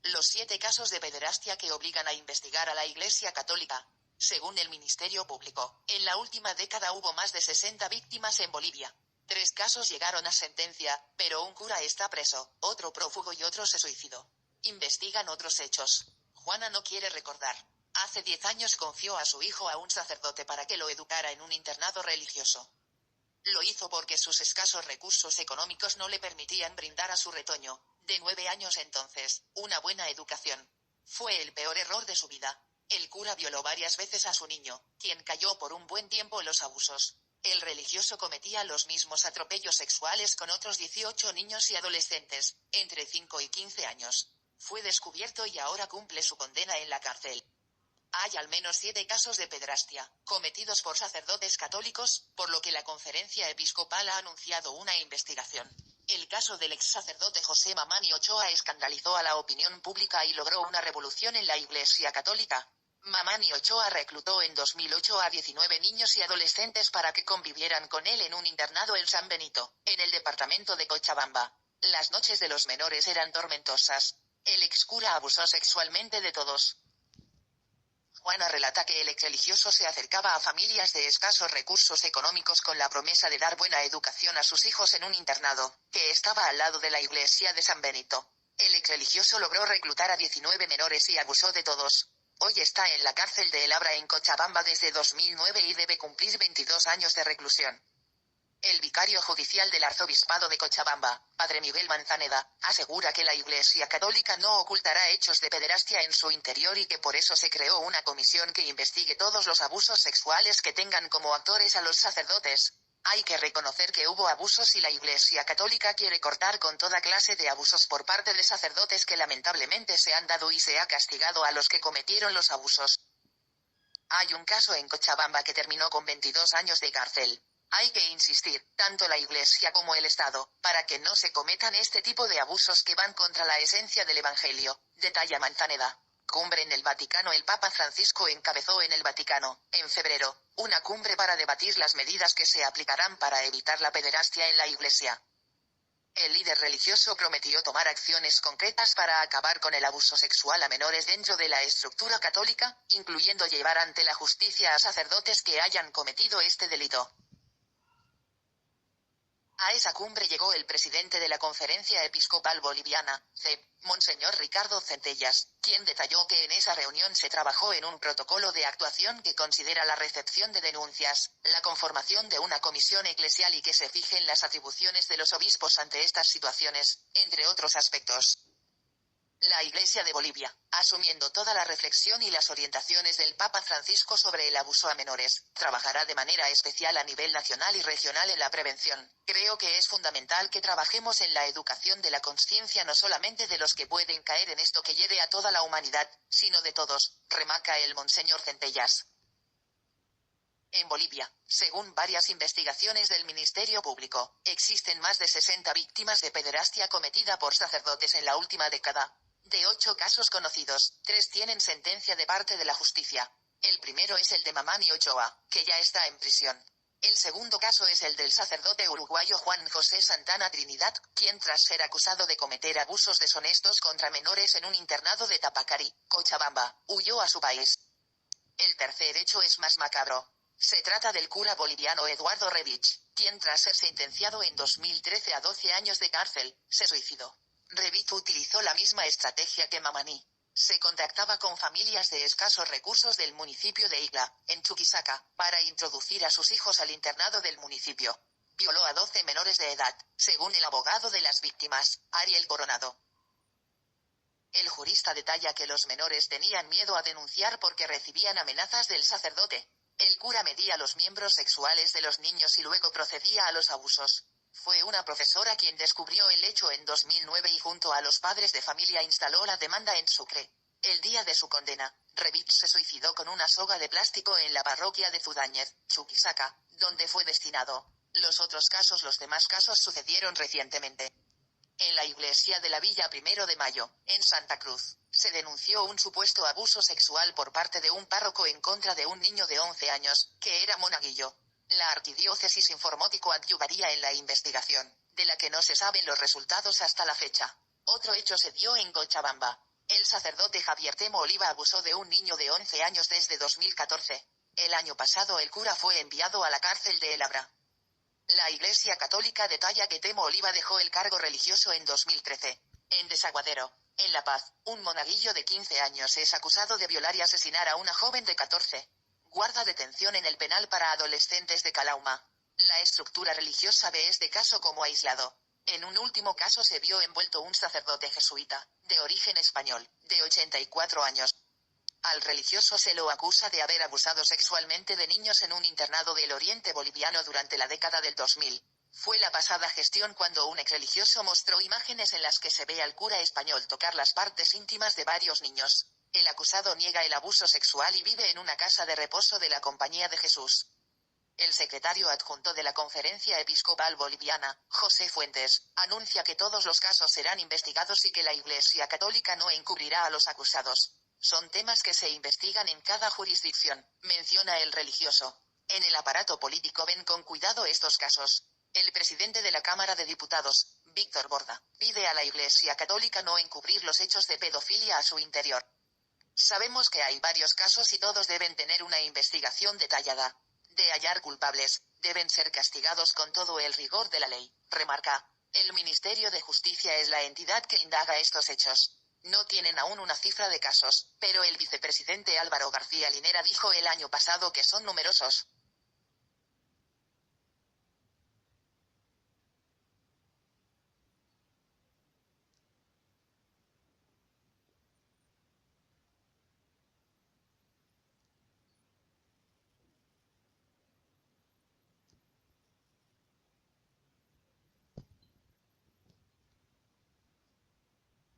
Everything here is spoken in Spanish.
Los 7 casos de pederastia que obligan a investigar a la Iglesia Católica. Según el Ministerio Público, en la última década hubo más de 60 víctimas en Bolivia. 3 casos llegaron a sentencia, pero un cura está preso, otro prófugo y otro se suicidó. Investigan otros hechos. Juana no quiere recordar. Hace 10 años confió a su hijo a un sacerdote para que lo educara en un internado religioso. Lo hizo porque sus escasos recursos económicos no le permitían brindar a su retoño, de 9 años entonces, una buena educación. Fue el peor error de su vida. El cura violó varias veces a su niño, quien cayó por un buen tiempo en los abusos. El religioso cometía los mismos atropellos sexuales con otros 18 niños y adolescentes, entre 5 y 15 años. Fue descubierto y ahora cumple su condena en la cárcel. Hay al menos 7 casos de pederastia, cometidos por sacerdotes católicos, por lo que la Conferencia Episcopal ha anunciado una investigación. El caso del ex sacerdote José Mamani Ochoa escandalizó a la opinión pública y logró una revolución en la Iglesia Católica. Mamani Ochoa reclutó en 2008 a 19 niños y adolescentes para que convivieran con él en un internado en San Benito, en el departamento de Cochabamba. Las noches de los menores eran tormentosas. El ex cura abusó sexualmente de todos. Juana relata que el ex religioso se acercaba a familias de escasos recursos económicos con la promesa de dar buena educación a sus hijos en un internado, que estaba al lado de la iglesia de San Benito. El ex religioso logró reclutar a 19 menores y abusó de todos. Hoy está en la cárcel de El Abra en Cochabamba desde 2009 y debe cumplir 22 años de reclusión. El vicario judicial del Arzobispado de Cochabamba, padre Miguel Manzaneda, asegura que la Iglesia Católica no ocultará hechos de pederastia en su interior y que por eso se creó una comisión que investigue todos los abusos sexuales que tengan como actores a los sacerdotes. Hay que reconocer que hubo abusos y la Iglesia Católica quiere cortar con toda clase de abusos por parte de sacerdotes que lamentablemente se han dado y se ha castigado a los que cometieron los abusos. Hay un caso en Cochabamba que terminó con 22 años de cárcel. Hay que insistir, tanto la Iglesia como el Estado, para que no se cometan este tipo de abusos que van contra la esencia del Evangelio, detalla Manzaneda. Cumbre en el Vaticano. El Papa Francisco encabezó en el Vaticano, en febrero, una cumbre para debatir las medidas que se aplicarán para evitar la pederastia en la Iglesia. El líder religioso prometió tomar acciones concretas para acabar con el abuso sexual a menores dentro de la estructura católica, incluyendo llevar ante la justicia a sacerdotes que hayan cometido este delito. A esa cumbre llegó el presidente de la Conferencia Episcopal Boliviana, CEB, Monseñor Ricardo Centellas, quien detalló que en esa reunión se trabajó en un protocolo de actuación que considera la recepción de denuncias, la conformación de una comisión eclesial y que se fijen las atribuciones de los obispos ante estas situaciones, entre otros aspectos. La Iglesia de Bolivia, asumiendo toda la reflexión y las orientaciones del Papa Francisco sobre el abuso a menores, trabajará de manera especial a nivel nacional y regional en la prevención. Creo que es fundamental que trabajemos en la educación de la conciencia no solamente de los que pueden caer en esto que hiere a toda la humanidad, sino de todos, remarca el Monseñor Centellas. En Bolivia, según varias investigaciones del Ministerio Público, existen más de 60 víctimas de pederastia cometida por sacerdotes en la última década. De 8 casos conocidos, 3 tienen sentencia de parte de la justicia. El primero es el de Mamani Ochoa, que ya está en prisión. El segundo caso es el del sacerdote uruguayo Juan José Santana Trinidad, quien tras ser acusado de cometer abusos deshonestos contra menores en un internado de Tapacari, Cochabamba, huyó a su país. El tercer hecho es más macabro. Se trata del cura boliviano Eduardo Revich, quien tras ser sentenciado en 2013 a 12 años de cárcel, se suicidó. Revich utilizó la misma estrategia que Mamani. Se contactaba con familias de escasos recursos del municipio de Igla, en Chuquisaca, para introducir a sus hijos al internado del municipio. Violó a 12 menores de edad, según el abogado de las víctimas, Ariel Coronado. El jurista detalla que los menores tenían miedo a denunciar porque recibían amenazas del sacerdote. El cura medía los miembros sexuales de los niños y luego procedía a los abusos. Fue una profesora quien descubrió el hecho en 2009 y junto a los padres de familia instaló la demanda en Sucre. El día de su condena, Revich se suicidó con una soga de plástico en la parroquia de Zudáñez, Chuquisaca, donde fue destinado. Los demás casos sucedieron recientemente. En la iglesia de la Villa 1 de Mayo, en Santa Cruz, se denunció un supuesto abuso sexual por parte de un párroco en contra de un niño de 11 años, que era monaguillo. La arquidiócesis informó que coadyuvaría en la investigación, de la que no se saben los resultados hasta la fecha. Otro hecho se dio en Cochabamba. El sacerdote Javier Temo Oliva abusó de un niño de 11 años desde 2014. El año pasado el cura fue enviado a la cárcel de El Abra. La Iglesia Católica detalla que Temo Oliva dejó el cargo religioso en 2013. En Desaguadero, en La Paz, un monaguillo de 15 años es acusado de violar y asesinar a una joven de 14. Guarda detención en el penal para adolescentes de Calauma. La estructura religiosa ve este caso como aislado. En un último caso se vio envuelto un sacerdote jesuita, de origen español, de 84 años. Al religioso se lo acusa de haber abusado sexualmente de niños en un internado del oriente boliviano durante la década del 2000. Fue la pasada gestión cuando un exreligioso mostró imágenes en las que se ve al cura español tocar las partes íntimas de varios niños. El acusado niega el abuso sexual y vive en una casa de reposo de la Compañía de Jesús. El secretario adjunto de la Conferencia Episcopal Boliviana, José Fuentes, anuncia que todos los casos serán investigados y que la Iglesia Católica no encubrirá a los acusados. Son temas que se investigan en cada jurisdicción, menciona el religioso. En el aparato político ven con cuidado estos casos. El presidente de la Cámara de Diputados, Víctor Borda, pide a la Iglesia Católica no encubrir los hechos de pedofilia a su interior. Sabemos que hay varios casos y todos deben tener una investigación detallada. De hallar culpables, deben ser castigados con todo el rigor de la ley, remarca. El Ministerio de Justicia es la entidad que indaga estos hechos. No tienen aún una cifra de casos, pero el vicepresidente Álvaro García Linera dijo el año pasado que son numerosos.